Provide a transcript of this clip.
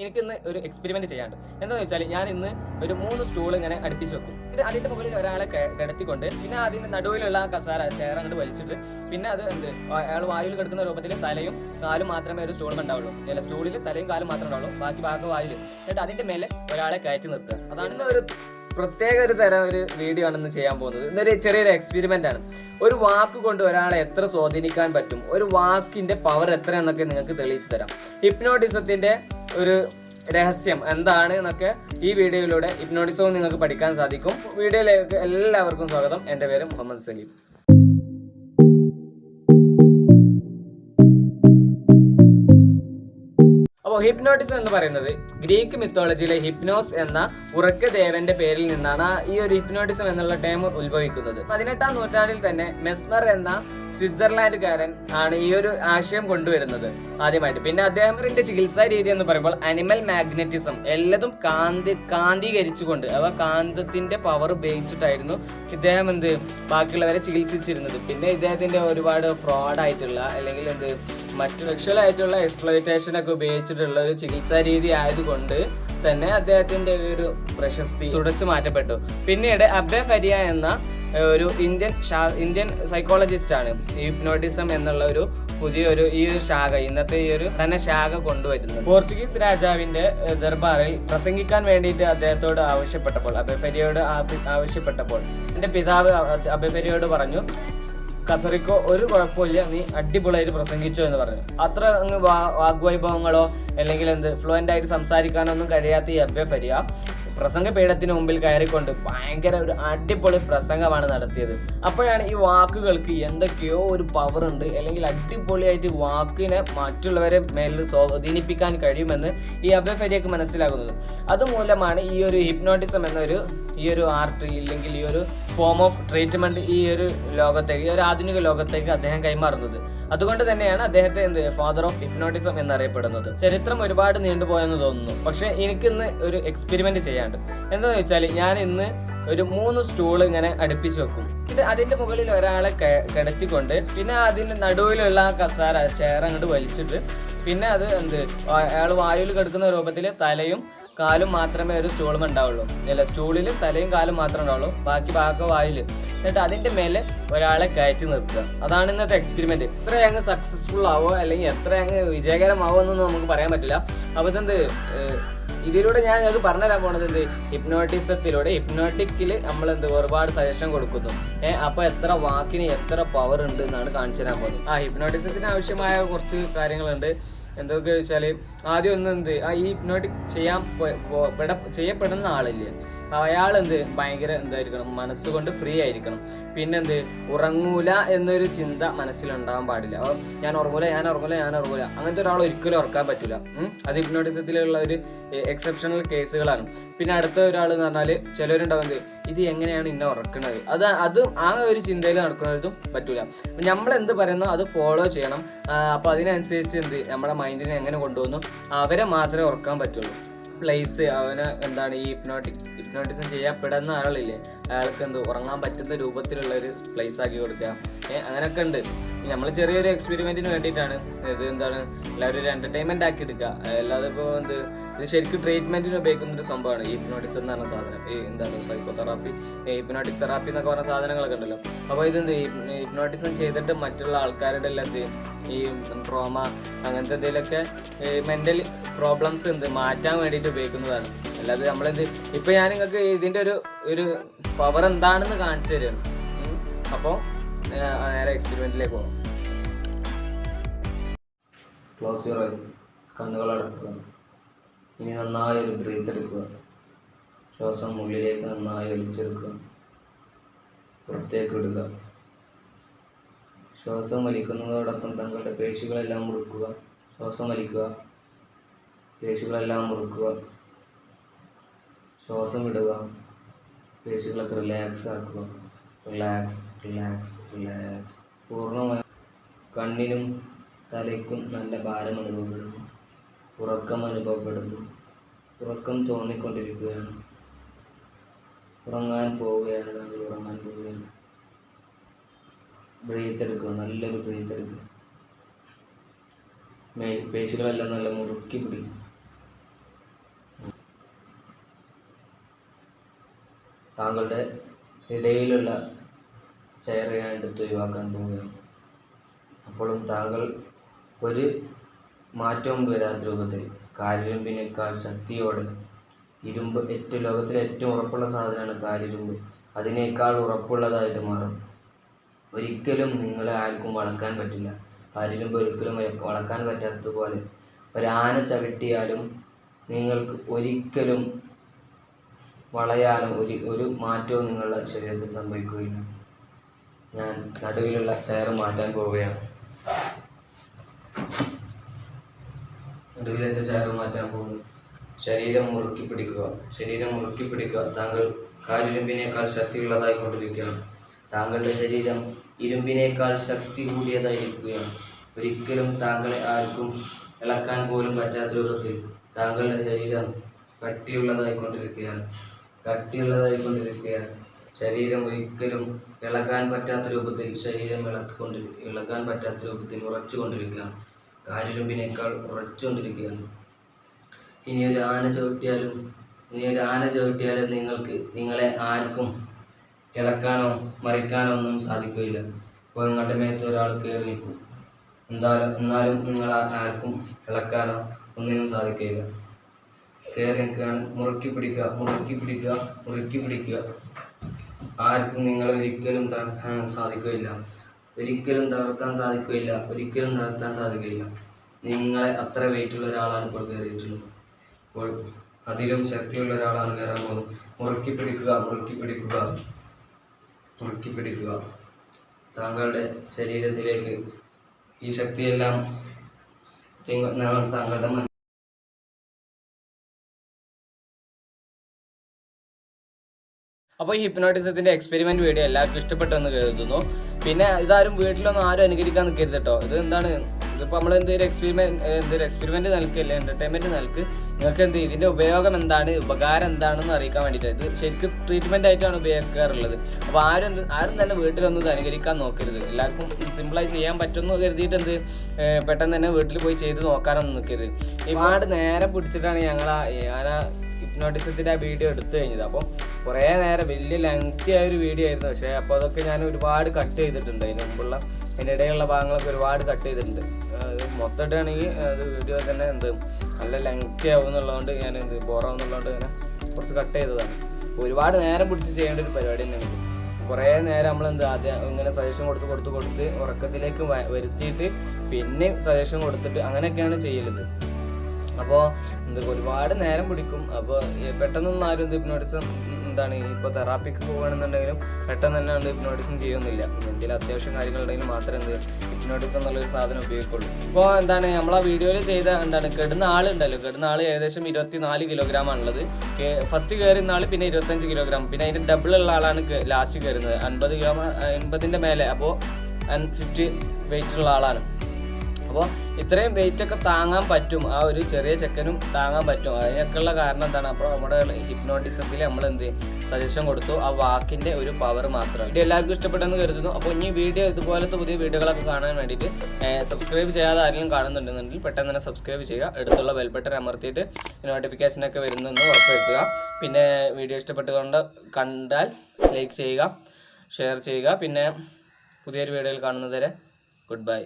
എനിക്കിന്ന് ഒരു എക്സ്പെരിമെന്റ് ചെയ്യാണ്ട് എന്താണെന്ന് വെച്ചാൽ ഞാൻ ഇന്ന് ഒരു 3 സ്റ്റൂൾ ഇങ്ങനെ അടുപ്പിച്ച് വെക്കും. പിന്നെ അതിന്റെ മുകളിൽ ഒരാളെ കിടത്തിക്കൊണ്ട് പിന്നെ അതിന്റെ നടുവിലുള്ള കസാര ചെയർ അങ്ങോട്ട് വലിച്ചിട്ട് പിന്നെ അത് അയാൾ വായുവിൽ കിടക്കുന്ന രൂപത്തിൽ തലയും കാലും മാത്രമേ ഒരു സ്റ്റൂളിൽ ഉണ്ടാവുള്ളൂ. അല്ല, സ്റ്റൂളിൽ തലയും കാലും മാത്രമേ ഉണ്ടാവുള്ളൂ, ബാക്കി ഭാഗം വായുവിൽ. എന്നിട്ട് അതിന്റെ മേലെ ഒരാളെ കയറ്റി നിർത്തുക. അതാണ് ഒരു പ്രത്യേക ഒരു തരം ഒരു വീഡിയോ ആണെന്ന് ചെയ്യാൻ പോകുന്നത്. ഇതൊരു ചെറിയൊരു എക്സ്പെരിമെന്റ് ആണ്. ഒരു വാക്ക് കൊണ്ട് ഒരാളെ എത്ര സ്വാധീനിക്കാൻ പറ്റും, ഒരു വാക്കിന്റെ പവർ എത്ര എന്നൊക്കെ നിങ്ങൾക്ക് തെളിയിച്ചു തരാം. ഹിപ്നോട്ടിസത്തിന്റെ ഒരു രഹസ്യം എന്താണ് എന്നൊക്കെ ഈ വീഡിയോയിലൂടെ ഹിപ്നോട്ടിസവും നിങ്ങൾക്ക് പഠിക്കാൻ സാധിക്കും. വീഡിയോയിലേക്ക് എല്ലാവർക്കും സ്വാഗതം. എൻ്റെ പേര് മുഹമ്മദ് സലീം. അപ്പോൾ ഹിപ്നോട്ടിസം എന്ന് പറയുന്നത് ഗ്രീക്ക് മിത്തോളജിയിലെ ഹിപ്നോസ് എന്ന ഉറക്കദേവന്റെ പേരിൽ നിന്നാണ് ഈ ഒരു ഹിപ്നോട്ടിസം എന്നുള്ള ടേം ഉത്ഭവിക്കുന്നത്. 18ാം നൂറ്റാണ്ടിൽ തന്നെ മെസ്മർ എന്ന സ്വിറ്റ്സർലാൻഡുകാരൻ ആണ് ഈ ഒരു ആശയം കൊണ്ടുവരുന്നത് ആദ്യമായിട്ട്. പിന്നെ അദ്ദേഹത്തിന്റെ ചികിത്സാ രീതി എന്ന് പറയുമ്പോൾ അനിമൽ മാഗ്നറ്റിസം, എല്ലതും കാന്തീകരിച്ചുകൊണ്ട് കാന്തത്തിന്റെ പവർ ഉപയോഗിച്ചിട്ടായിരുന്നു ഇദ്ദേഹം ബാക്കിയുള്ളവരെ ചികിത്സിച്ചിരുന്നത്. പിന്നെ ഇദ്ദേഹത്തിന്റെ ഒരുപാട് ഫ്രോഡായിട്ടുള്ള അല്ലെങ്കിൽ മറ്റു സെക്ഷൽ ആയിട്ടുള്ള എക്സ്പ്ലോയിറ്റേഷൻ ഒക്കെ ഉപയോഗിച്ചിട്ടുള്ള ഒരു ചികിത്സാ രീതി ആയതുകൊണ്ട് തന്നെ അദ്ദേഹത്തിന്റെ ഒരു പ്രശസ്തി തുടച്ചു മാറ്റപ്പെട്ടു. പിന്നീട് അബ്ബെ ഫരിയ എന്ന ഒരു ഇന്ത്യൻ സൈക്കോളജിസ്റ്റ് ആണ് ഹിപ്നോട്ടിസം എന്നുള്ള ഒരു പുതിയൊരു ഈ ഒരു ശാഖ, ഇന്നത്തെ ഈ ഒരു തന്നെ ശാഖ കൊണ്ടുവരുന്നത്. പോർച്ചുഗീസ് രാജാവിന്റെ ദർബാറിൽ പ്രസംഗിക്കാൻ വേണ്ടിയിട്ട് അദ്ദേഹത്തോട് ആവശ്യപ്പെട്ടപ്പോൾ, അബ്ബെ ഫരിയോട് ആവശ്യപ്പെട്ടപ്പോൾ എന്റെ പിതാവ് അബ്ബെ ഫരിയോട് പറഞ്ഞു, കസറിക്കോ ഒരു കുഴപ്പമില്ല, നീ അടിപൊളിയായിട്ട് പ്രസംഗിച്ചു എന്ന് പറഞ്ഞു. അത്ര അങ്ങ് വാഗ്വൈഭവങ്ങളോ അല്ലെങ്കിൽ ഫ്ലുവൻ്റ് ആയിട്ട് സംസാരിക്കാനൊന്നും കഴിയാത്ത ഈ അബ്ബെ ഫരിയ പ്രസംഗ പീഠത്തിന് മുമ്പിൽ കയറിക്കൊണ്ട് ഭയങ്കര ഒരു അടിപൊളി പ്രസംഗമാണ് നടത്തിയത്. അപ്പോഴാണ് ഈ വാക്കുകൾക്ക് എന്തൊക്കെയോ ഒരു പവർ ഉണ്ട്, അല്ലെങ്കിൽ അടിപൊളിയായിട്ട് വാക്കിനെ മറ്റുള്ളവരെ മേലിൽ സ്വാധീനിപ്പിക്കാൻ കഴിയുമെന്ന് ഈ അബ്ബെ ഫരിയക്ക് മനസ്സിലാകുന്നത്. അതുമൂലമാണ് ഈ ഒരു ഹിപ്നോട്ടിസം എന്നൊരു ഈ ഒരു ആർട്ട് ഇല്ലെങ്കിൽ ഈ ഒരു ഫോം ഓഫ് ട്രീറ്റ്മെന്റ് ഈ ഒരു ലോകത്തേക്ക്, ഈ ഒരു ആധുനിക ലോകത്തേക്ക് അദ്ദേഹം കൈമാറുന്നത്. അതുകൊണ്ട് തന്നെയാണ് അദ്ദേഹത്തെ ഫാദർ ഓഫ് ഹിപ്നോട്ടിസം എന്നറിയപ്പെടുന്നത്. ചരിത്രം ഒരുപാട് നീണ്ടുപോയെന്ന് തോന്നുന്നു. പക്ഷെ എനിക്കിന്ന് ഒരു എക്സ്പെരിമെന്റ് ചെയ്യാണ്ട് എന്താണെന്ന് വെച്ചാൽ ഞാൻ ഇന്ന് ഒരു 3 സ്റ്റൂൾ ഇങ്ങനെ അടുപ്പിച്ച് വെക്കും. അതിന്റെ മുകളിൽ ഒരാളെ കിടത്തിക്കൊണ്ട് പിന്നെ അതിന്റെ നടുവിലുള്ള കസാര ചെയർ അങ്ങോട്ട് വലിച്ചിട്ട് പിന്നെ അത് അയാൾ വായുവിൽ കിടക്കുന്ന രൂപത്തിൽ തലയും കാലും മാത്രമേ ഒരു സ്റ്റൂളും ഉണ്ടാവുള്ളൂ. അല്ല, സ്റ്റൂളിൽ തലയും കാലും മാത്രമേ ഉണ്ടാവുള്ളൂ, ബാക്കി ഭാഗം വായിൽ. എന്നിട്ട് അതിന്റെ മേലെ ഒരാളെ കയറ്റി നിർത്തുക. അതാണ് ഇന്നത്തെ എക്സ്പെരിമെന്റ്. എത്ര അങ്ങ് സക്സസ്ഫുൾ ആവോ അല്ലെങ്കിൽ എത്ര അങ്ങ് വിജയകരമാവോ എന്നൊന്നും നമുക്ക് പറയാൻ പറ്റില്ല. അപ്പൊ ഇതിലൂടെ ഞാൻ അത് പറഞ്ഞുതരാൻ പോണത് ഹിപ്നോട്ടിസത്തിലൂടെ, ഹിപ്നോട്ടിക്കിൽ നമ്മൾ ഒരുപാട് സജഷൻ കൊടുക്കുന്നു. അപ്പൊ എത്ര വാക്കിന് എത്ര പവർ ഉണ്ട് എന്നാണ് കാണിച്ചു തരാൻ പോകുന്നത്. ഹിപ്നോട്ടിസത്തിന് ആവശ്യമായ കുറച്ച് കാര്യങ്ങളുണ്ട്. എന്തൊക്കെ വെച്ചാൽ ആദ്യം ഈ ഹിപ്നോട്ടിക് ചെയ്യപ്പെടുന്ന ആളില്ലേ, അയാൾ ഭയങ്കര എന്തായിരിക്കണം, മനസ്സുകൊണ്ട് ഫ്രീ ആയിരിക്കണം. പിന്നെ ഉറങ്ങൂല എന്നൊരു ചിന്ത മനസ്സിലുണ്ടാകാൻ പാടില്ല. ഞാൻ ഉറങ്ങൂല അങ്ങനത്തെ ഒരാൾ ഒരിക്കലും ഉറക്കാൻ പറ്റില്ല. അത് ഹിപ്നോട്ടിസത്തിലുള്ള ഒരു എക്സെപ്ഷണൽ കേസുകളാണ്. പിന്നെ അടുത്ത ഒരാൾ എന്ന് പറഞ്ഞാൽ ചിലവരുണ്ടാവും ഇത് എങ്ങനെയാണ് ഇന്നെ ഉറക്കുന്നത്, അത് ആ ഒരു ചിന്തയിൽ നടക്കുന്നതും പറ്റൂല. നമ്മൾ പറയുന്നോ അത് ഫോളോ ചെയ്യണം. അപ്പൊ അതിനനുസരിച്ച് നമ്മുടെ മൈൻഡിനെ എങ്ങനെ കൊണ്ടുപോകുന്നു അവരെ മാത്രമേ ഉറക്കാൻ പറ്റുള്ളൂ. പ്ലേസ് അവന് ഈ ഹിപ്നോട്ടിസം ചെയ്യപ്പെടുന്ന ആളില്ലേ, അയാൾക്ക് ഉറങ്ങാൻ പറ്റുന്ന രൂപത്തിലുള്ള ഒരു പ്ലേസ് ആക്കി കൊടുക്കുക. അങ്ങനെയൊക്കെ ഉണ്ട്. നമ്മൾ ചെറിയൊരു എക്സ്പെരിമെന്റിന് വേണ്ടിയിട്ടാണ് എല്ലാവരും ഒരു എന്റർടൈൻമെന്റ് ആക്കി എടുക്കുക. അല്ലാതെ ഇപ്പോൾ ഇത് ശരിക്കും ട്രീറ്റ്മെന്റിന് ഉപയോഗിക്കുന്ന ഒരു സംഭവമാണ് ഈ ഹിപ്നോട്ടിസം എന്ന് പറഞ്ഞ സാധനം. ഈ സൈക്കോതെറാപ്പി, ഹിപ്നോട്ടിക് തെറാപ്പി എന്നൊക്കെ പറഞ്ഞ സാധനങ്ങളൊക്കെ ഉണ്ടല്ലോ. അപ്പോൾ ഹിപ്നോട്ടിസം ചെയ്തിട്ട് മറ്റുള്ള ആൾക്കാരുടെ എല്ലാം ഈ ട്രോമ അങ്ങനത്തെ എന്തെങ്കിലുമൊക്കെ മെന്റൽ പ്രോബ്ലംസ് മാറ്റാൻ വേണ്ടിയിട്ട് ഉപയോഗിക്കുന്നതാണ്. അല്ലാതെ ഇപ്പൊ ഞാൻ നിങ്ങൾക്ക് ഇതിന്റെ ഒരു പവർ എന്താണെന്ന് കാണിച്ചു തരുന്നു. അപ്പോൾ നേരെ എക്സ്പെരിമെന്റിലേക്ക് പോകാം. ക്ലോസ് യുവർ ഐസ്, കണ്ണുകളടക്കുക. ഇനി നന്നായി ഒരു ബ്രീത്ത് എടുക്കുക. ശ്വാസം ഉള്ളിലേക്ക് നന്നായി വലിച്ചെടുക്കുക, പുറത്തേക്ക് വിടുക. ശ്വാസം വലിക്കുന്നതോടൊപ്പം തങ്ങളുടെ പേശികളെല്ലാം മുറുക്കുക. ശ്വാസം വലിക്കുക, പേശികളെല്ലാം മുറുക്കുക. ശ്വാസം വിടുക, പേശികളൊക്കെ റിലാക്സ് ആക്കുക. റിലാക്സ്. പൂർണ്ണമായി കണ്ണിനും തലയ്ക്കും നല്ല ഭാരം അനുഭവപ്പെടുന്നു. ഉറക്കം അനുഭവപ്പെടുന്നു. ഉറക്കം തോന്നിക്കൊണ്ടിരിക്കുകയാണ്. ഉറങ്ങാൻ പോവുകയാണ്. ബ്രീത്ത് എടുക്കുക, നല്ലൊരു ബ്രീത്ത് എടുക്കുക. പേശികളെല്ലാം നല്ല മുറുക്കി പിടിക്കും. താങ്കളുടെ ഇടയിലുള്ള ചെയർ ഞാൻ എടുത്ത് ഒഴിവാക്കാൻ പോവുകയാണ്. അപ്പോഴും താങ്കൾ ഒരു മാറ്റവും വരാത്ത രൂപത്തിൽ കാലിരുമ്പിനേക്കാൾ ശക്തിയോടെ ലോകത്തിലെ ഏറ്റവും ഉറപ്പുള്ള സാധനമാണ് കാലിരുമ്പ്. അതിനേക്കാൾ ഉറപ്പുള്ളതായിട്ട് മാറും. ഒരിക്കലും നിങ്ങളെ ആർക്കും വളക്കാൻ പറ്റില്ല. കാലിരുമ്പ് ഒരിക്കലും വളക്കാൻ പറ്റാത്തതുപോലെ ഒരാന ചവിട്ടിയാലും നിങ്ങൾക്ക് ഒരിക്കലും വളയാനും ഒരു മാറ്റവും നിങ്ങളുടെ ശരീരത്തിൽ സംഭവിക്കുകയില്ല. ഞാൻ നടുവിലുള്ള ചെയർ മാറ്റാൻ പോവുകയാണ്. നടുവിലത്തെ ചെയർ മാറ്റാൻ പോകുന്നു. ശരീരം മുറുക്കി പിടിക്കുക. താങ്കൾ കാലിരുമ്പിനേക്കാൾ ശക്തിയുള്ളതായിക്കൊണ്ടിരിക്കുകയാണ്. താങ്കളുടെ ശരീരം ഇരുമ്പിനേക്കാൾ ശക്തി കൂടിയതായിരിക്കുകയാണ്. ഒരിക്കലും താങ്കളെ ആർക്കും ഇളക്കാൻ പോലും പറ്റാത്ത രൂപത്തിൽ താങ്കളുടെ ശരീരം കട്ടിയുള്ളതായിക്കൊണ്ടിരിക്കുകയാണ്. ശരീരം ഒരിക്കലും ഇളകാൻ പറ്റാത്ത രൂപത്തിൽ ഇളകാൻ പറ്റാത്ത രൂപത്തിൽ ഉറച്ചുകൊണ്ടിരിക്കുകയാണ്. കാലിരുമ്പിനേക്കാൾ ഉറച്ചുകൊണ്ടിരിക്കുകയാണ്. ഇനി ഒരു ആന ചവിട്ടിയാലും നിങ്ങളെ ആർക്കും ഇളക്കാനോ മറിക്കാനോ ഒന്നും സാധിക്കുകയില്ല. ഇപ്പോൾ നിങ്ങളുടെ മേത്ത് ഒരാൾ കയറി നിൽക്കും. എന്നാലും നിങ്ങൾ ആർക്കും ഇളക്കാനോ ഒന്നിനും സാധിക്കുകയില്ല. കയറി നിൽക്കുകയാണ്. മുറുക്കി പിടിക്കുക. ആർക്കും നിങ്ങളെ ഒരിക്കലും തളർത്താൻ സാധിക്കുകയില്ല. ഒരിക്കലും തളർത്താൻ സാധിക്കുകയില്ല. നിങ്ങളെ അത്ര വെയിറ്റുള്ള ഒരാളാണ് ഇപ്പോൾ കയറിയിട്ടുള്ളത്. ഇപ്പോൾ അതിലും ശക്തിയുള്ള ഒരാളാണ് കയറാൻ പോകുന്നത്. മുറുക്കി പിടിക്കുക. താങ്കളുടെ ശരീരത്തിലേക്ക് ഈ ശക്തിയെല്ലാം താങ്കളുടെ അപ്പോൾ ഈ ഹിപ്നോട്ടിസത്തിൻ്റെ എക്സ്പെരിമെൻറ്റ് വീഡിയോ എല്ലാവർക്കും ഇഷ്ടപ്പെട്ടെന്ന് കരുതുന്നു. പിന്നെ ഇതാരും വീട്ടിലൊന്നും ആരും അനുകരിക്കാൻ നിൽക്കരുത് കേട്ടോ. ഇത് എന്താണ്, ഇതിപ്പോൾ നമ്മൾ എന്തൊരു എക്സ്പെരിമെൻറ്റ് നൽകല്ലേ, എൻ്റർടൈൻമെൻറ്റ് നൽകി നിങ്ങൾക്ക് ഇതിൻ്റെ ഉപയോഗം എന്താണ്, ഉപകാരം എന്താണെന്ന് അറിയിക്കാൻ വേണ്ടിയിട്ടാണ്. ഇത് ശരിക്കും ട്രീറ്റ്മെൻ്റ് ആയിട്ടാണ് ഉപയോഗിക്കാറുള്ളത്. അപ്പോൾ ആരും തന്നെ വീട്ടിലൊന്നും ഇത് അനുകരിക്കാൻ നോക്കരുത്. എല്ലാവർക്കും സിമ്പിളായി ചെയ്യാൻ പറ്റുമെന്ന് കരുതിയിട്ട് പെട്ടെന്ന് തന്നെ വീട്ടിൽ പോയി ചെയ്ത് നോക്കാനൊന്നും നിൽക്കരുത്. ഒരുപാട് നേരം പിടിച്ചിട്ടാണ് ഞാൻ ഹിപ്നോട്ടിസത്തിൻ്റെ ആ വീഡിയോ എടുത്തു കഴിഞ്ഞത്. അപ്പോൾ കുറേ നേരം വലിയ ലെങ്തി ആയൊരു വീഡിയോ ആയിരുന്നു. പക്ഷേ അപ്പോൾ അതൊക്കെ ഞാൻ ഒരുപാട് കട്ട് ചെയ്തിട്ടുണ്ട്. അതിന് മുമ്പുള്ള അതിൻ്റെ ഇടയിലുള്ള ഭാഗങ്ങളൊക്കെ ഒരുപാട് കട്ട് ചെയ്തിട്ടുണ്ട്. മൊത്തമായിട്ടാണെങ്കിൽ അത് വീഡിയോ തന്നെ നല്ല ലെങ്തി ആവും എന്നുള്ളതുകൊണ്ട് ഞാൻ ബോറാവുന്നുള്ളതുകൊണ്ട് ഞാൻ കുറച്ച് കട്ട് ചെയ്തതാണ്. ഒരുപാട് നേരം പിടിച്ച് ചെയ്യേണ്ട ഒരു പരിപാടി തന്നെയാണ്. കുറേ നേരം നമ്മൾ ആദ്യം ഇങ്ങനെ സജഷൻ കൊടുത്ത് ഉറക്കത്തിലേക്ക് വരുത്തിയിട്ട് പിന്നെ സജഷൻ കൊടുത്തിട്ട് അങ്ങനെയൊക്കെയാണ് ചെയ്യലുള്ളത്. അപ്പോൾ ഒരുപാട് നേരം പിടിക്കും. അപ്പോൾ പെട്ടെന്നൊന്നും ആരും ഹിപ്നോട്ടിസം ഇപ്പോൾ തെറാപ്പിക്ക് പോകുകയാണെന്നുണ്ടെങ്കിലും പെട്ടെന്ന് തന്നെ ഹിപ്നോട്ടിസം ചെയ്യുന്നില്ല. എന്തെങ്കിലും അത്യാവശ്യം കാര്യങ്ങളുണ്ടെങ്കിൽ മാത്രമേ ഹിപ്നോട്ടിസം എന്നുള്ളൊരു സാധനം ഉപയോഗിക്കുള്ളൂ. ഇപ്പോൾ നമ്മൾ ആ വീഡിയോയിൽ ചെയ്ത കെടുന്ന ആൾ ഏകദേശം 24 കിലോഗ്രാം ആണുള്ളത്. ഫസ്റ്റ് കയറുന്ന ആൾ പിന്നെ 25 കിലോഗ്രാം, പിന്നെ അതിൻ്റെ ഡബിളുള്ള ആളാണ് ലാസ്റ്റ് കയറുന്നത് 50 മേലെ. അപ്പോൾ 50 വെയിറ്റുള്ള ആളാണ്. അപ്പോൾ ഇത്രയും വെയിറ്റൊക്കെ താങ്ങാൻ പറ്റും, ആ ഒരു ചെറിയ ചെക്കനും താങ്ങാൻ പറ്റും. അതിനൊക്കെയുള്ള കാരണം എന്താണ്, അപ്പോൾ നമ്മുടെ ഹിപ്നോട്ടിസത്തിൽ നമ്മൾ സജഷൻ കൊടുത്തു, ആ വാക്കിൻ്റെ ഒരു പവർ മാത്രമാണ്. വീഡിയോ എല്ലാവർക്കും ഇഷ്ടപ്പെട്ടെന്ന് കരുതുന്നു. അപ്പോൾ ഇനി ഇതുപോലത്തെ പുതിയ വീഡിയോകളൊക്കെ കാണാൻ വേണ്ടിയിട്ട് സബ്സ്ക്രൈബ് ചെയ്യാതെ ആരെങ്കിലും കാണുന്നുണ്ടെന്നുണ്ടെങ്കിൽ പെട്ടെന്ന് തന്നെ സബ്സ്ക്രൈബ് ചെയ്യുക. അടുത്തുള്ള ബെൽ ബട്ടൺ അമർത്തിയിട്ട് നോട്ടിഫിക്കേഷനൊക്കെ വരുന്നെന്ന് ഉറപ്പുവരുത്തുക. പിന്നെ വീഡിയോ കണ്ടാൽ ലൈക്ക് ചെയ്യുക, ഷെയർ ചെയ്യുക. പിന്നെ പുതിയൊരു വീഡിയോയിൽ കാണുന്നതുവരെ ഗുഡ് ബൈ.